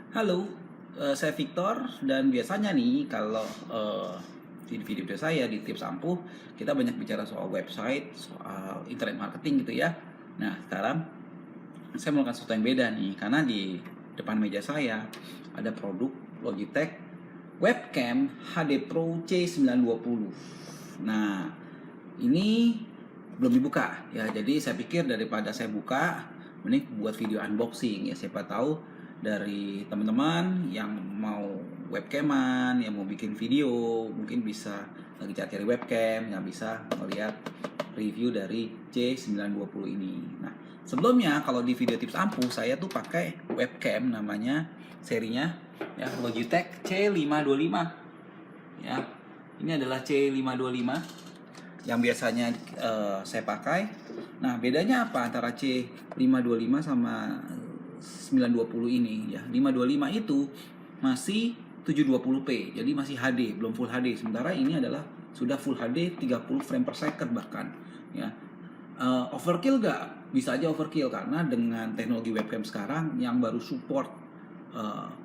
Halo, saya Victor dan biasanya nih kalau di video-video saya di tips ampuh kita banyak bicara soal website, soal internet marketing gitu ya. Nah sekarang saya melakukan sesuatu yang beda nih karena di depan meja saya ada produk Logitech webcam HD Pro C920. Nah ini belum dibuka ya, jadi saya pikir daripada saya buka mending buat video unboxing ya, siapa tahu dari teman-teman yang mau webcaman, yang mau bikin video, mungkin bisa lagi cari webcam, yang bisa melihat review dari C920 ini. Nah, sebelumnya kalau di video tips ampuh saya tuh pakai webcam namanya serinya ya Logitech C525 ya. Ini adalah C525 yang biasanya saya pakai. Nah, bedanya apa antara C525 sama 920 ini ya? 525 itu masih 720p, jadi masih HD, belum Full HD. Sementara ini adalah sudah Full HD 30 frame per second bahkan ya. Overkill gak? Bisa aja overkill karena dengan teknologi webcam sekarang yang baru support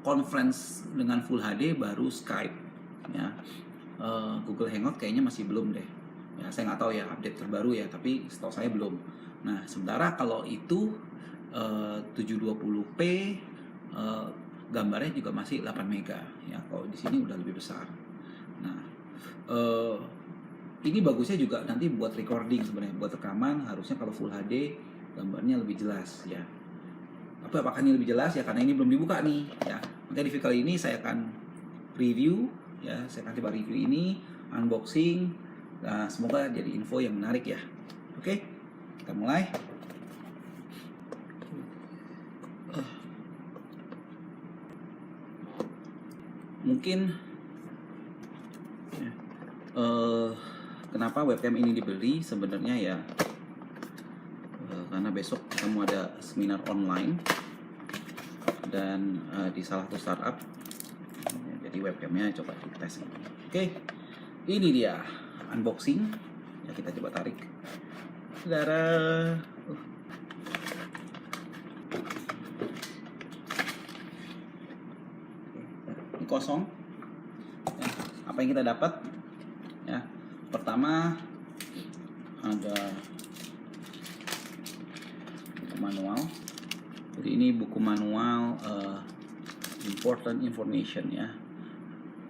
conference dengan Full HD baru Skype ya. Google Hangout kayaknya masih belum deh ya, saya nggak tahu ya update terbaru ya, tapi setahu saya belum. Nah sementara kalau itu 720p, gambarnya juga masih 8 mega ya, kalau di sini udah lebih besar. Nah eh, ini bagusnya juga nanti buat recording, sebenarnya buat rekaman harusnya kalau Full HD gambarnya lebih jelas ya. Apakah ini lebih jelas ya, karena ini belum dibuka nih ya. Makanya di video kali ini saya akan review ya, saya akan coba review ini, unboxing. Nah, semoga jadi info yang menarik ya. Oke, kita mulai. Mungkin kenapa webcam ini dibeli sebenarnya ya, karena besok kamu ada seminar online dan di salah satu startup ya, jadi webcamnya coba dites. Oke, ini dia unboxing ya, kita coba tarik. Saudara, ini kosong ya. Apa yang kita dapat ya? Pertama ada buku manual. Jadi ini buku manual important information ya.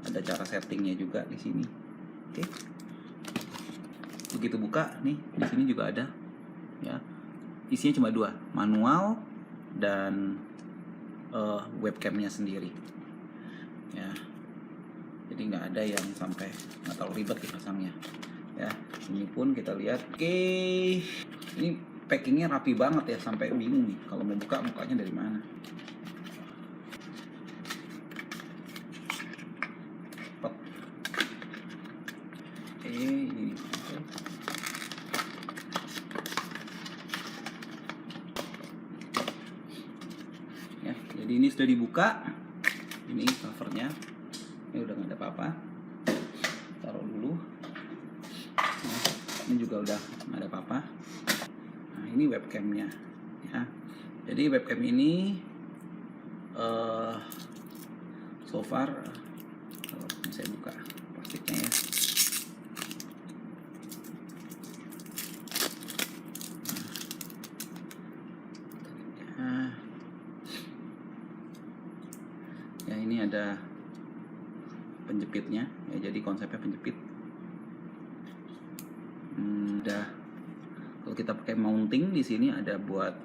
Ada cara settingnya juga di sini. Oke. Begitu buka nih, di sini juga ada ya. Isinya cuma dua, manual dan webcamnya sendiri ya. Jadi nggak ada yang sampai nggak terlalu ribet dipasangnya ya. Ini pun kita lihat, oke, ini packingnya rapi banget ya, sampai bingung nih kalau mau buka mukanya dari mana. Oke, ini ya, jadi ini sudah dibuka. Ini covernya, ini udah nggak ada apa-apa, taruh dulu. Nah, ini juga udah nggak ada apa-apa. Nah, ini webcamnya ya. Jadi webcam ini so far, kalau saya buka plastiknya ya. Nah, ya ini ada penjepitnya ya, jadi konsepnya penjepit. Udah, kalau kita pakai mounting di sini ada buat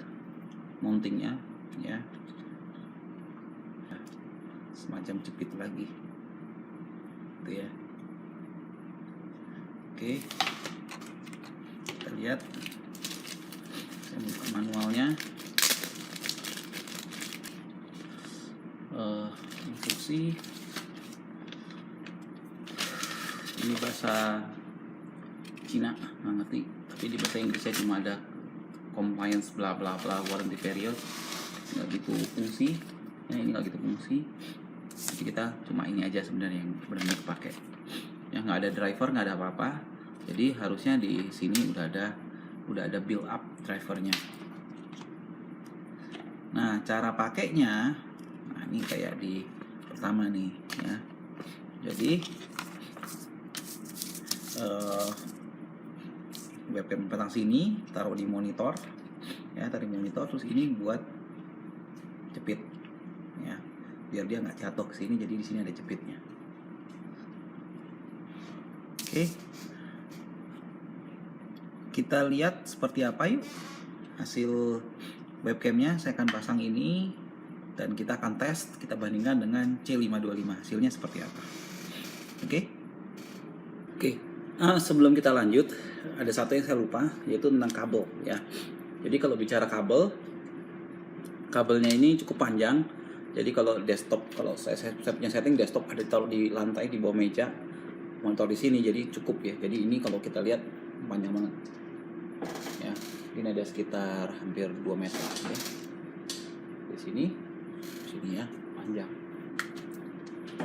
mountingnya ya, semacam jepit lagi gitu ya. Oke, kita lihat, saya buka manualnya. Instruksi ini bahasa Cina, nggak ngerti, tapi di bahasa Inggrisnya cuma ada compliance bla bla bla, warranty period, nggak gitu fungsi ya, ini nggak gitu fungsi. Jadi kita cuma ini aja sebenarnya yang benar-benar kepake ya, nggak ada driver, nggak ada apa-apa. Jadi harusnya di sini udah ada build up drivernya. Nah cara pakainya, nah ini kayak di pertama nih ya. Jadi webcam pasang sini, taruh di monitor ya, taruh di monitor, terus ini buat jepit ya, biar dia nggak jatuh ke sini, jadi di sini ada jepitnya. Oke, kita lihat seperti apa yuk hasil webcamnya. Saya akan pasang ini dan kita akan tes, kita bandingkan dengan C525 hasilnya seperti apa. Oke. Sebelum kita lanjut, ada satu yang saya lupa, yaitu tentang kabel ya. Jadi kalau bicara kabel, kabelnya ini cukup panjang. Jadi kalau desktop, kalau saya punya setting desktop ada taruh di lantai di bawah meja, monitor di sini, jadi cukup ya. Jadi ini kalau kita lihat panjang banget ya. Ini ada sekitar hampir 2 meter ya. Di sini ya, panjang.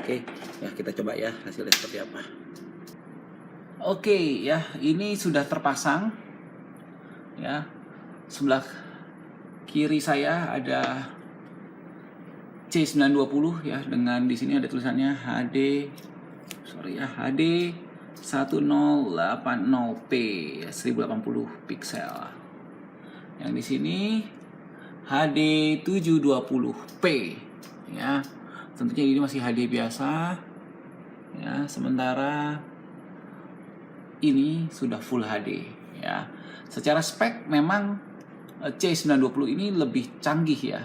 Oke, ya kita coba ya hasilnya seperti apa. Oke ya, ini sudah terpasang ya. Sebelah kiri saya ada C920 ya, dengan di sini ada tulisannya HD 1080p 1080 pixel. Yang di sini HD 720p ya. Tentunya ini masih HD biasa ya, sementara ini sudah Full HD ya. Secara spek memang C920 ini lebih canggih ya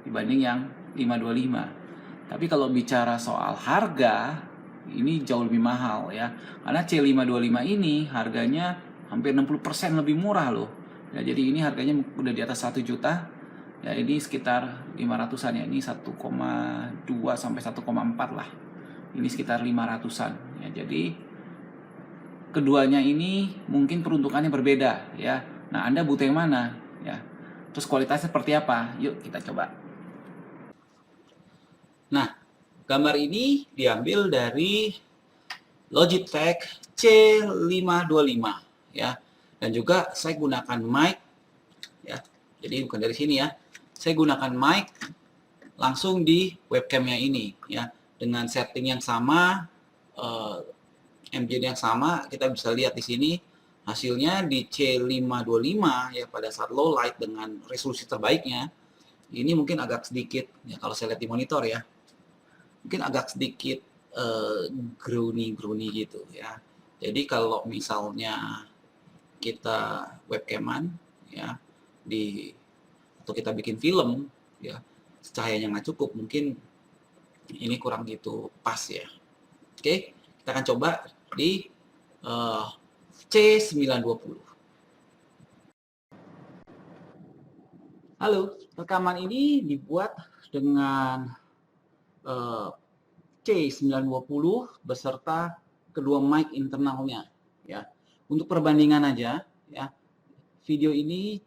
dibanding yang 525. Tapi kalau bicara soal harga, ini jauh lebih mahal ya. Karena C525 ini harganya hampir 60% lebih murah loh. Ya, jadi ini harganya udah di atas 1 juta. Ya, ini sekitar 500-an ya. Ini 1,2 sampai 1,4 lah. Ini sekitar 500-an ya. Jadi keduanya ini mungkin peruntukannya berbeda ya. Nah, Anda butuh yang mana ya? Terus kualitasnya seperti apa? Yuk kita coba. Nah, gambar ini diambil dari Logitech C525 ya. Dan juga saya gunakan mic ya. Jadi bukan dari sini ya. Saya gunakan mic langsung di webcamnya ini ya. Dengan setting yang sama, MJD yang sama, kita bisa lihat di sini hasilnya di C525 ya, pada saat low light dengan resolusi terbaiknya. Ini mungkin agak sedikit ya, kalau saya lihat di monitor ya, mungkin agak sedikit grainy gitu ya. Jadi kalau misalnya kita webcaman ya, atau kita bikin film ya, cahayanya nggak cukup, mungkin ini kurang gitu pas ya. Oke, kita akan coba di C920. Halo, rekaman ini dibuat dengan C920 beserta kedua mic internalnya ya. Untuk perbandingan aja ya, video ini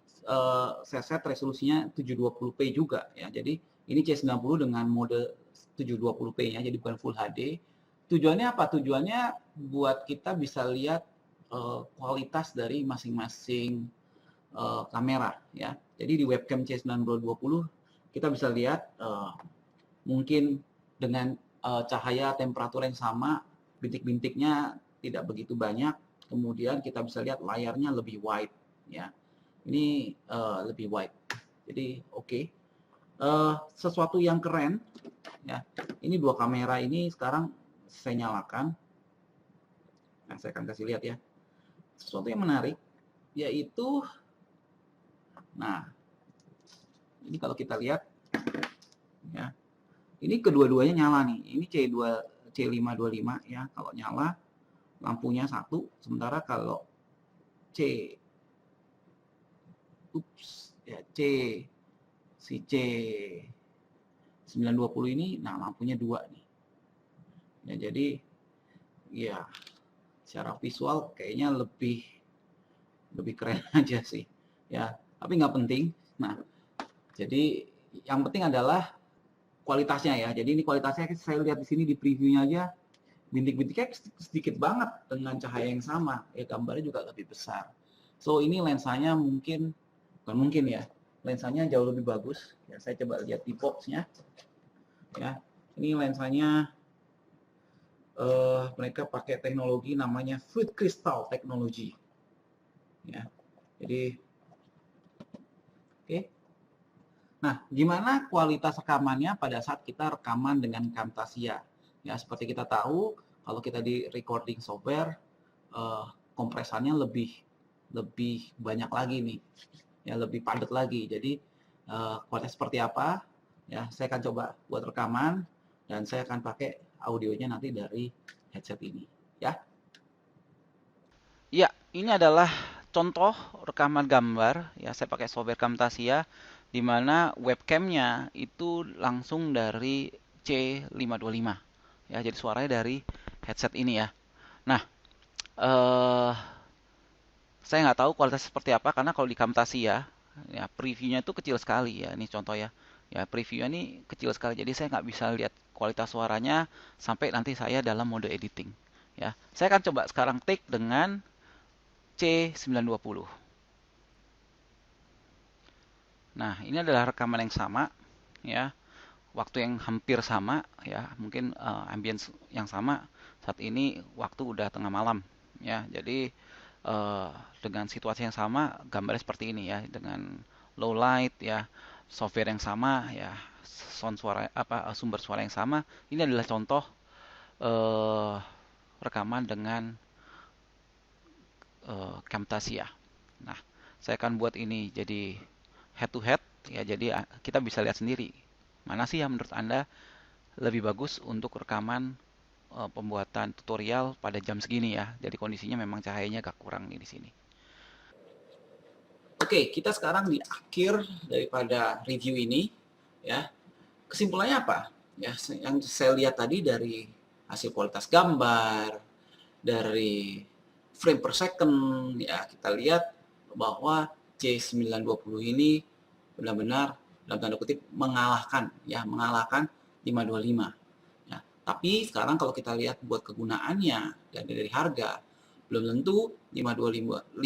saya set resolusinya 720p juga ya. Jadi ini C920 dengan mode 720p ya, jadi bukan Full HD. Tujuannya apa? Tujuannya buat kita bisa lihat kualitas dari masing-masing kamera ya. Jadi di webcam C920 kita bisa lihat mungkin dengan cahaya temperatur yang sama, bintik-bintiknya tidak begitu banyak, kemudian kita bisa lihat layarnya lebih wide ya. Ini lebih wide. Jadi oke. Sesuatu yang keren ya. Ini dua kamera ini sekarang saya nyalakan. Nah, saya akan kasih lihat ya. Sesuatu yang menarik yaitu, nah, ini kalau kita lihat ya, ini kedua-duanya nyala nih. Ini C525 ya, kalau nyala lampunya satu, sementara kalau si C920 ini, nah lampunya dua nih. Ya, jadi ya secara visual kayaknya lebih keren aja sih ya, tapi nggak penting. Nah, jadi yang penting adalah kualitasnya ya. Jadi ini kualitasnya saya lihat di sini di previewnya aja, bintik-bintiknya sedikit banget dengan cahaya yang sama ya, gambarnya juga lebih besar. So ini lensanya bukan mungkin ya, lensanya jauh lebih bagus ya. Saya coba lihat di boxnya ya. Ini lensanya mereka pakai teknologi namanya Fluid Crystal Technology, ya. Jadi oke. Nah, gimana kualitas rekamannya pada saat kita rekaman dengan Camtasia? Ya, seperti kita tahu, kalau kita di recording software, kompresannya lebih lebih banyak lagi nih, ya lebih padat lagi. Jadi kualitas seperti apa? Ya, saya akan coba buat rekaman dan saya akan pakai audionya nanti dari headset ini, ya. Ya, ini adalah contoh rekaman gambar. Ya, saya pakai software Camtasia, di mana webcamnya itu langsung dari C525. Ya, jadi suaranya dari headset ini ya. Nah, eh, saya nggak tahu kualitas seperti apa karena kalau di Camtasia, ya previewnya itu kecil sekali ya. Ini contoh ya. Ya, previewnya ini kecil sekali, jadi saya nggak bisa lihat kualitas suaranya sampai nanti saya dalam mode editing. Ya, saya akan coba sekarang take dengan C920. Nah, ini adalah rekaman yang sama ya, waktu yang hampir sama ya, mungkin ambience yang sama. Saat ini waktu udah tengah malam ya. Jadi eh, dengan situasi yang sama, gambarnya seperti ini ya, dengan low light ya, software yang sama ya, sound suara apa sumber suara yang sama. Ini adalah contoh eh, rekaman dengan Camtasia. Nah, saya akan buat ini jadi head to head ya, jadi kita bisa lihat sendiri mana sih yang menurut Anda lebih bagus untuk rekaman pembuatan tutorial pada jam segini ya. Jadi kondisinya memang cahayanya agak kurang nih di sini. Oke, kita sekarang di akhir daripada review ini, ya. Kesimpulannya apa? Ya, yang saya lihat tadi dari hasil kualitas gambar, dari frame per second, ya kita lihat bahwa C920 ini benar-benar dalam tanda kutip mengalahkan, ya mengalahkan 525. Ya, tapi sekarang kalau kita lihat buat kegunaannya dan dari harga, belum tentu 525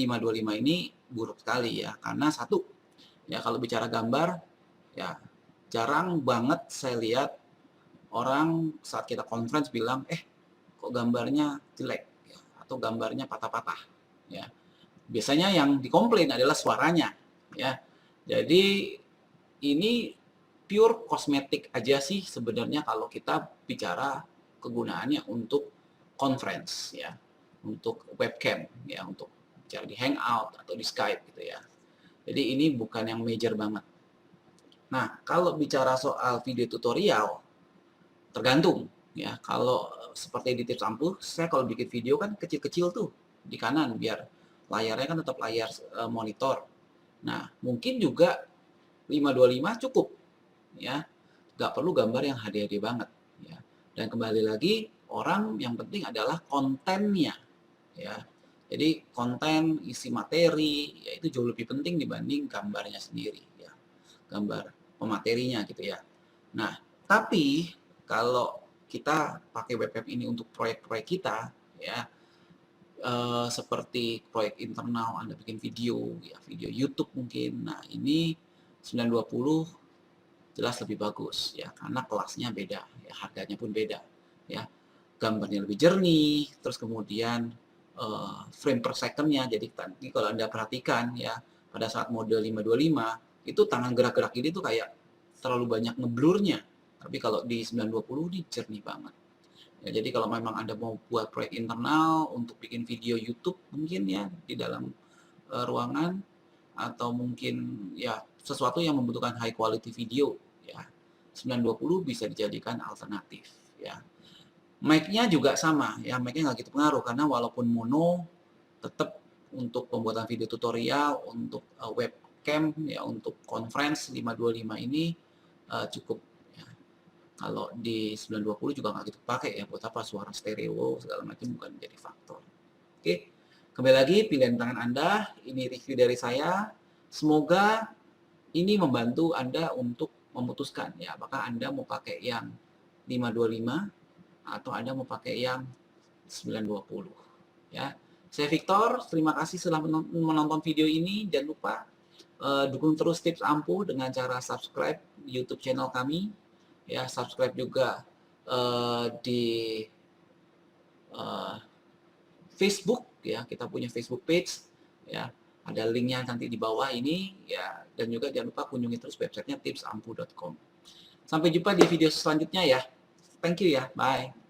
ini buruk sekali ya, karena satu, ya kalau bicara gambar, ya jarang banget saya lihat orang saat kita conference bilang, kok gambarnya jelek ya, atau gambarnya patah-patah ya. Biasanya yang dikomplain adalah suaranya ya. Jadi ini pure kosmetik aja sih sebenarnya kalau kita bicara kegunaannya untuk conference ya, untuk webcam ya, untuk bicara di Hangout atau di Skype gitu ya. Jadi ini bukan yang major banget. Nah, kalau bicara soal video tutorial, tergantung ya. Kalau seperti di tips ampuh, saya kalau bikin video kan kecil-kecil tuh di kanan biar layarnya kan tetap layar monitor. Nah, mungkin juga 525 cukup ya. Nggak perlu gambar yang HD-HD banget ya. Dan kembali lagi, orang yang penting adalah kontennya ya. Jadi konten, isi materi, ya itu jauh lebih penting dibanding gambarnya sendiri ya. Gambar pematerinya gitu ya. Nah, tapi kalau kita pakai webcam ini untuk proyek-proyek kita ya, seperti proyek internal Anda bikin video ya, video YouTube mungkin. Nah, ini 920 jelas lebih bagus ya, karena kelasnya beda ya, harganya pun beda ya. Gambarnya lebih jernih, terus kemudian frame per second-nya, jadi tadi kalau Anda perhatikan ya, pada saat mode 525 itu tangan gerak-gerak ini tuh kayak terlalu banyak ngeblurnya, tapi kalau di 920 ini jernih banget ya. Jadi kalau memang Anda mau buat proyek internal untuk bikin video YouTube mungkin ya di dalam ruangan, atau mungkin ya sesuatu yang membutuhkan high quality video ya, 920 bisa dijadikan alternatif ya. Mic-nya juga sama ya, mic-nya nggak gitu pengaruh karena walaupun mono, tetap untuk pembuatan video tutorial, untuk webcam ya, untuk conference 525 ini cukup ya. Kalau di 920 juga nggak gitu pakai ya, buat apa suara stereo segala macam, bukan menjadi faktor. Oke, kembali lagi pilihan tangan Anda. Ini review dari saya. Semoga ini membantu Anda untuk memutuskan ya, apakah Anda mau pakai yang 525 atau Anda mau pakai yang 920 ya. Saya Victor, terima kasih sudah menonton video ini. Jangan lupa dukung terus tips ampuh dengan cara subscribe YouTube channel kami, ya, subscribe juga di eh, Facebook ya, kita punya Facebook page ya, ada linknya nanti di bawah ini ya, dan juga jangan lupa kunjungi terus websitenya tipsampu.com. Sampai jumpa di video selanjutnya ya. Thank you ya, bye.